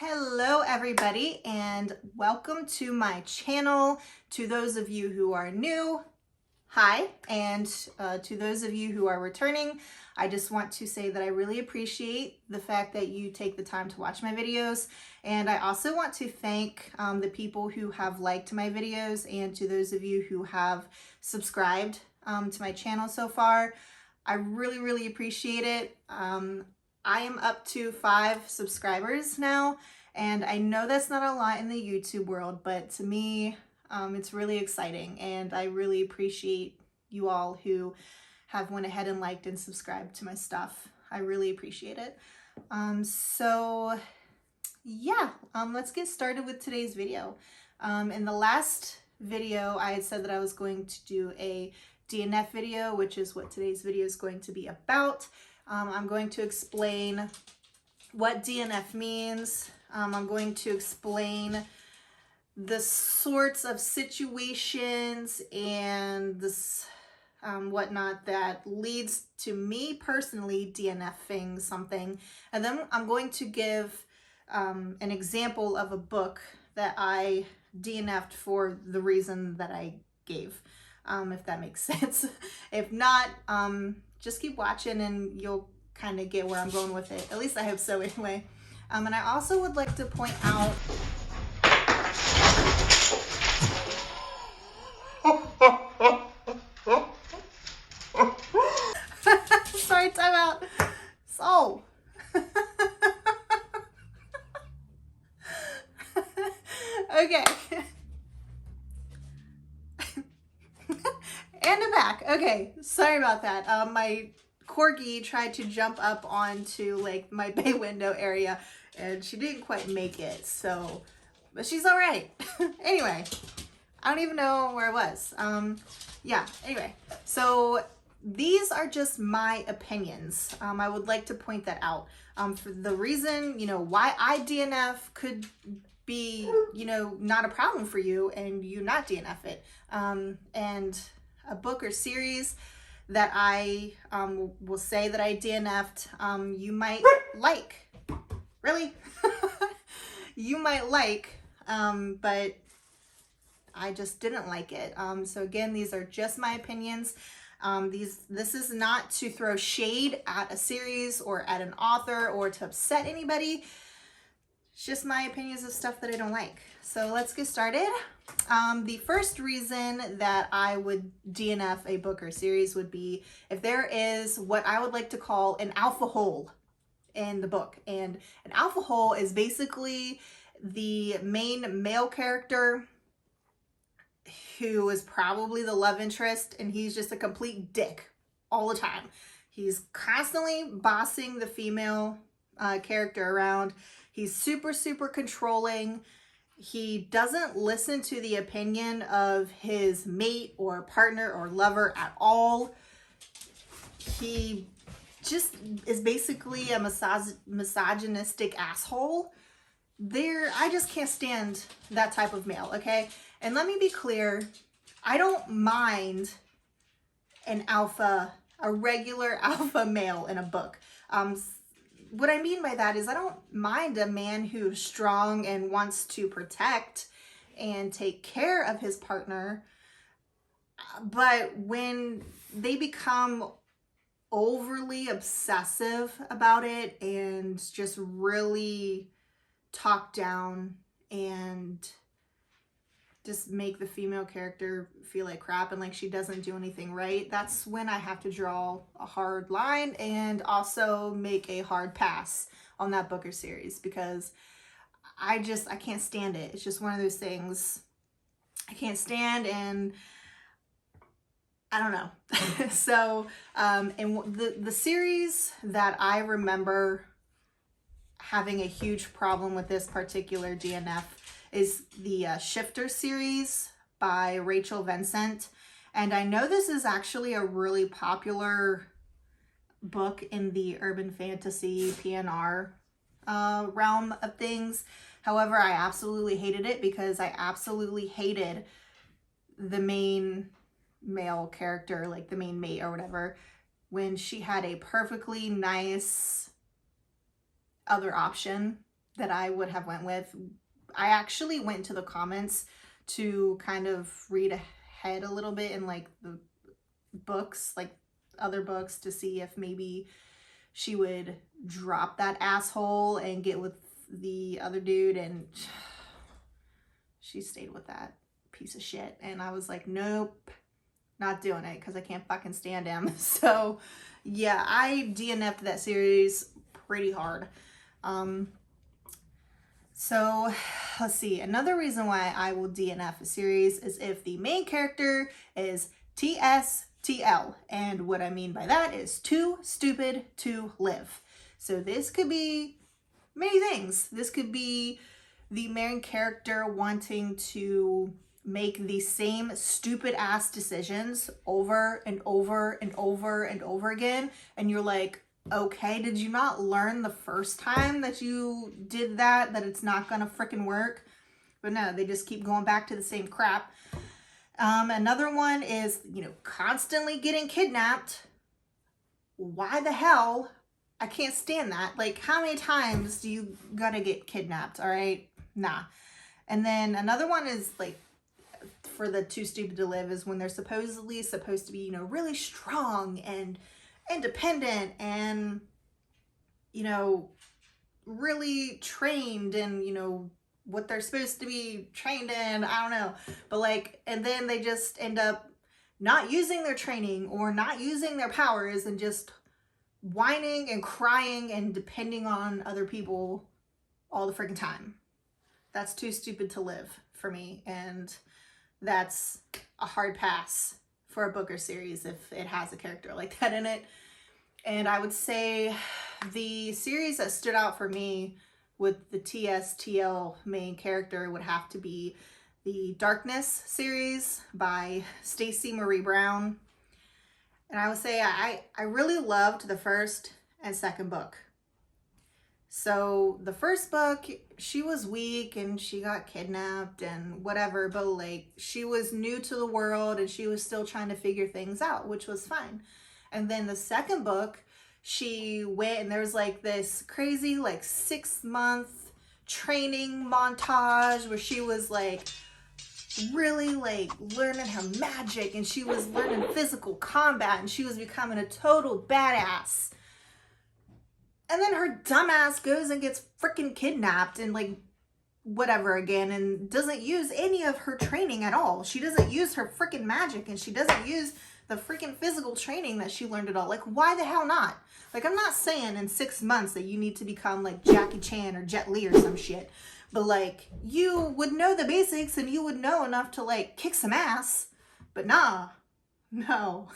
Hello everybody and welcome to my channel. To those of you who are new, hi, and to those of you who are returning, I just want to say that I really appreciate the fact that you take the time to watch my videos, and I also want to thank the people who have liked my videos, and to those of you who have subscribed to my channel so far. I really appreciate it. I am up to 5 subscribers now, and I know that's not a lot in the YouTube world, but to me, it's really exciting, and I really appreciate you all who have went ahead and liked and subscribed to my stuff. I really appreciate it. Let's get started with today's video. In the last video, I had said that I was going to do a DNF video, which is what today's video is going to be about. I'm going to explain what DNF means. I'm going to explain the sorts of situations and this whatnot that leads to me personally DNFing something. And then I'm going to give an example of a book that I DNF'd for the reason that I gave, if that makes sense. If not, just keep watching and you'll kind of get where I'm going with it. At least I hope so anyway. And I also would like to point out sorry, time out. So okay. And I'm back. Okay, sorry about that. My corgi tried to jump up onto like my bay window area and she didn't quite make it, so, but she's all right. Anyway, I don't even know where I was. Anyway, so these are just my opinions. I would like to point that out. For the reason, why I DNF could be, not a problem for you and you not DNF it. And a book or series that I will say that I DNF'd, you might like. Really? You might like, but I just didn't like it. So again, these are just my opinions. This is not to throw shade at a series or at an author or to upset anybody. It's just my opinions of stuff that I don't like. So let's get started. The first reason that I would DNF a book or series would be if there is what I would like to call an alpha hole in the book. And an alpha hole is basically the main male character who is probably the love interest, and he's just a complete dick all the time. He's constantly bossing the female character around. He's super controlling. He doesn't listen to the opinion of his mate or partner or lover at all. He just is basically a misogynistic asshole. I just can't stand that type of male, okay? And let me be clear, I don't mind a regular alpha male in a book. What I mean by that is I don't mind a man who's strong and wants to protect and take care of his partner. But when they become overly obsessive about it and just really talk down and just make the female character feel like crap and like she doesn't do anything right, that's when I have to draw a hard line and also make a hard pass on that book or series, because I can't stand it. It's just one of those things I can't stand, and I don't know. So, and the series that I remember having a huge problem with this particular DNF is the Shifter series by Rachel Vincent. And I know this is actually a really popular book in the urban fantasy PNR realm of things. However, I absolutely hated it because I absolutely hated the main male character, like the main mate or whatever, when she had a perfectly nice other option that I would have went with. I actually went to the comments to kind of read ahead a little bit in like the books, like other books, to see if maybe she would drop that asshole and get with the other dude, and she stayed with that piece of shit. And I was like, nope, not doing it, because I can't fucking stand him. So yeah, I DNF'd that series pretty hard. So let's see, another reason why I will DNF a series is if the main character is TSTL, and what I mean by that is too stupid to live. So this could be many things. This could be the main character wanting to make the same stupid ass decisions over and over and over and over again, and you're like, okay, did you not learn the first time that you did that it's not gonna freaking work? But no, they just keep going back to the same crap. Another one is, you know, constantly getting kidnapped. Why the hell? I can't stand that. Like, how many times do you gotta get kidnapped? All right, nah. And then another one is like, for the too stupid to live, is when they're supposedly supposed to be, you know, really strong and independent and, you know, really trained and, you know, what they're supposed to be trained in, I don't know, but like, and then they just end up not using their training or not using their powers and just whining and crying and depending on other people all the freaking time. That's too stupid to live for me, and that's a hard pass for a book or series if it has a character like that in it. And I would say the series that stood out for me with the TSTL main character would have to be the Darkness series by Stacey Marie Brown. And I would say I really loved the first and second book. So the first book, she was weak and she got kidnapped and whatever, but like, she was new to the world and she was still trying to figure things out, which was fine. And then the second book, she went and there was like this crazy like 6-month training montage where she was like really like learning her magic, and she was learning physical combat, and she was becoming a total badass. And then her dumbass goes and gets freaking kidnapped and like whatever again, and doesn't use any of her training at all. She doesn't use her freaking magic, and she doesn't use the freaking physical training that she learned at all. Like, why the hell not? Like, I'm not saying in 6 months that you need to become like Jackie Chan or Jet Li or some shit, but like, you would know the basics and you would know enough to like kick some ass. But nah, no.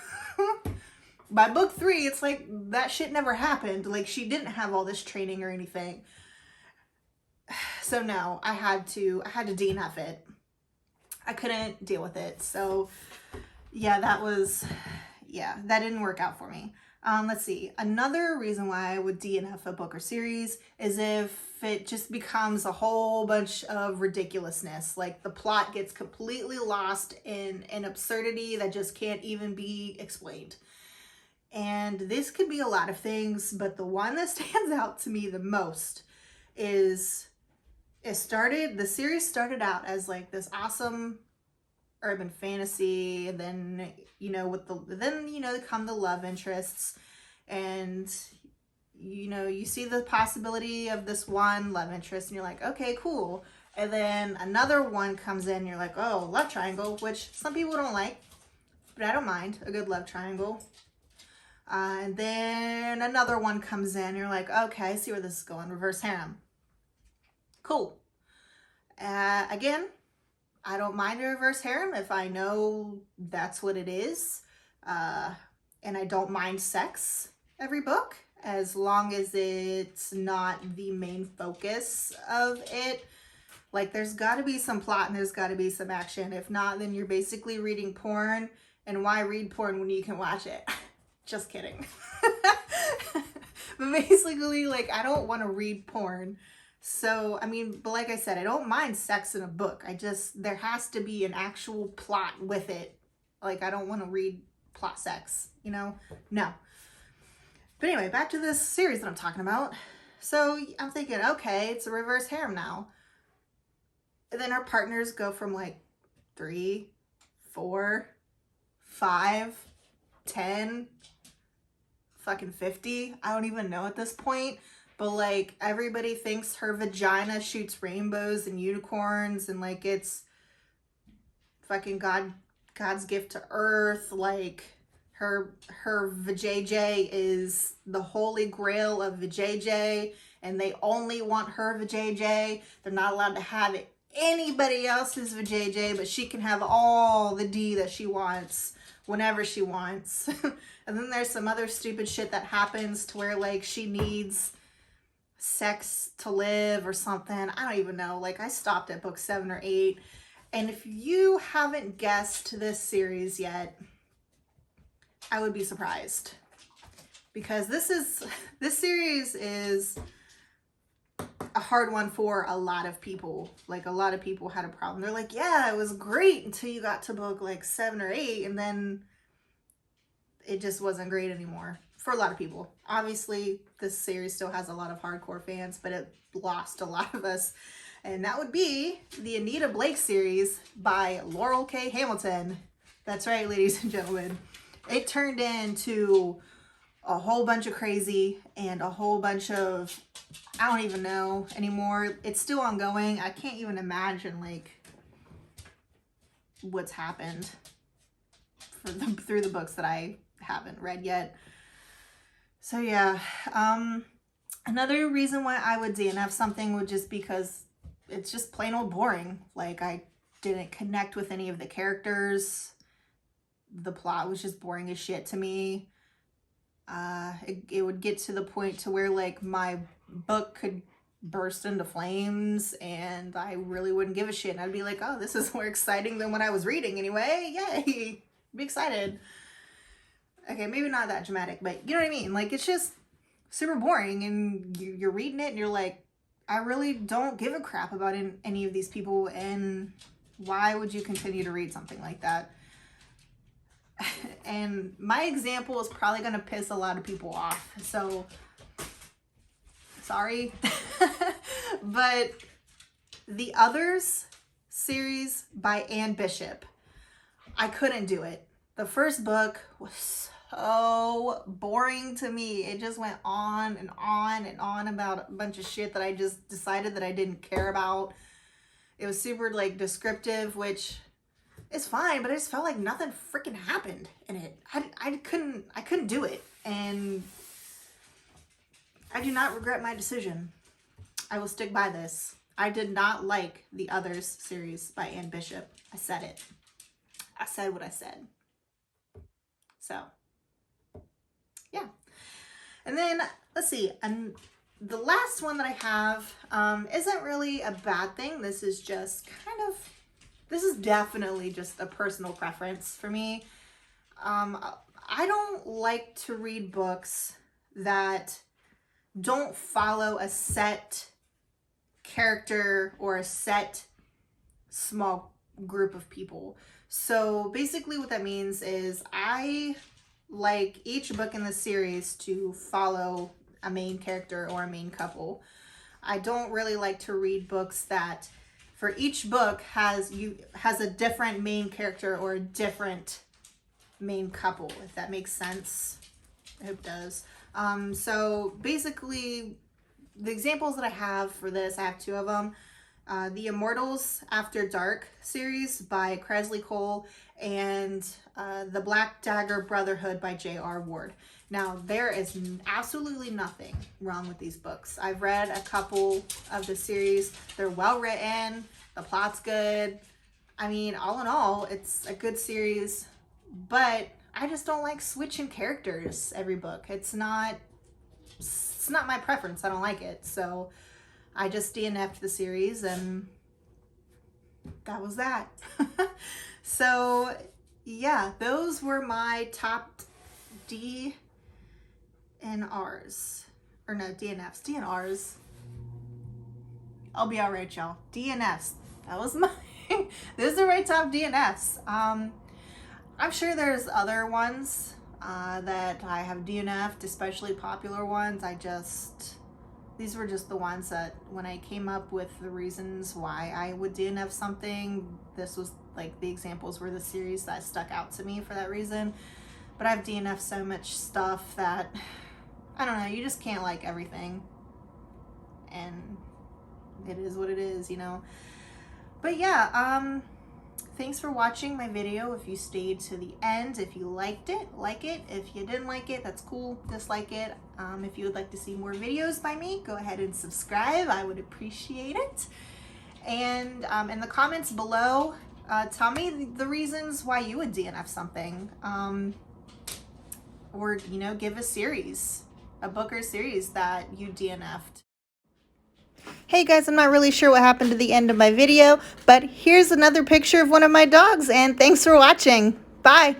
By book 3, it's like that shit never happened. Like, she didn't have all this training or anything. So no, I had to DNF it. I couldn't deal with it. So yeah, that didn't work out for me. Let's see. Another reason why I would DNF a book or series is if it just becomes a whole bunch of ridiculousness. Like, the plot gets completely lost in an absurdity that just can't even be explained. And this could be a lot of things, but the one that stands out to me the most is the series started out as like this awesome urban fantasy, and then, you know, come the love interests, and, you know, you see the possibility of this one love interest and you're like, okay, cool. And then another one comes in and you're like, oh, love triangle, which some people don't like, but I don't mind a good love triangle. And then another one comes in, you're like, okay, I see where this is going. Reverse harem. Cool. Again, I don't mind a reverse harem if I know that's what it is. And I don't mind sex every book, as long as it's not the main focus of it. Like, there's got to be some plot and there's got to be some action. If not, then you're basically reading porn. And why read porn when you can watch it? Just kidding. But basically, like, I don't want to read porn. So, I mean, but like I said, I don't mind sex in a book. There has to be an actual plot with it. Like, I don't want to read plot sex, you know? No. But anyway, back to this series that I'm talking about. So I'm thinking, okay, it's a reverse harem now. And then our partners go from like 3, 4, 5, 10, fucking 50. I don't even know at this point. But like everybody thinks her vagina shoots rainbows and unicorns and like it's fucking God's gift to earth. Like her vajayjay is the holy grail of vajayjay, and they only want her vajayjay. They're not allowed to have anybody else's vajayjay, but she can have all the D that she wants whenever she wants. And then there's some other stupid shit that happens to where like she needs sex to live or something. I don't even know. Like I stopped at book 7 or 8. And if you haven't guessed this series yet, I would be surprised. Because this series is a hard one for a lot of people. Like a lot of people had a problem. They're like, yeah, it was great until you got to book like 7 or 8 and then it just wasn't great anymore for a lot of people. Obviously, this series still has a lot of hardcore fans, but it lost a lot of us. And that would be the Anita Blake series by Laurel K. Hamilton. That's right, ladies and gentlemen. It turned into a whole bunch of crazy and a whole bunch of, I don't even know anymore. It's still ongoing. I can't even imagine like what's happened through the books that I haven't read yet. So yeah, another reason why I would DNF something would just because it's just plain old boring. Like I didn't connect with any of the characters. The plot was just boring as shit to me. It would get to the point to where like my book could burst into flames and I really wouldn't give a shit. And I'd be like, oh, this is more exciting than when I was reading anyway. Yay, be excited. Okay, maybe not that dramatic, but you know what I mean? Like, it's just super boring, and you're reading it, and you're like, I really don't give a crap about any of these people, and why would you continue to read something like that? And my example is probably going to piss a lot of people off, so sorry. But The Others series by Anne Bishop, I couldn't do it. The first book was so boring to me. It just went on and on and on about a bunch of shit that I just decided that I didn't care about. It was super like descriptive, which is fine, but I just felt like nothing freaking happened in it. I couldn't do it, and I do not regret my decision. I will stick by this. I did not like The Others series by Anne Bishop. I said it. I said what I said. So, yeah. And then, let's see. And the last one that I have isn't really a bad thing. This is just this is definitely just a personal preference for me. I don't like to read books that don't follow a set character or a set small group of people. So basically what that means is I like each book in the series to follow a main character or a main couple. I don't really like to read books that for each book has a different main character or a different main couple, if that makes sense. I hope it does. So basically the examples that I have for this, I have 2 of them. The Immortals After Dark series by Cresley Cole and The Black Dagger Brotherhood by J.R. Ward. Now, there is absolutely nothing wrong with these books. I've read a couple of the series. They're well written. The plot's good. I mean, all in all, it's a good series. But I just don't like switching characters every book. It's not my preference. I don't like it. So I just DNF'd the series, and that was that. So, yeah, those were my top DNRs. Or no, DNFs. DNRs. I'll be alright, y'all. DNFs. That was my... Those are my top DNFs. I'm sure there's other ones that I have DNF'd, especially popular ones. I just these were just the ones that when I came up with the reasons why I would DNF something, this was like the examples were the series that stuck out to me for that reason. But I've DNF'd so much stuff that, I don't know, you just can't like everything. And it is what it is, you know. But yeah, thanks for watching my video. If you stayed to the end, if you liked it, like it. If you didn't like it, that's cool, dislike it. If you would like to see more videos by me, go ahead and subscribe. I would appreciate it. And in the comments below, tell me the reasons why you would DNF something. Or, you know, give a series, a book or series that you DNF'd. Hey guys, I'm not really sure what happened to the end of my video, but here's another picture of one of my dogs, and thanks for watching. Bye.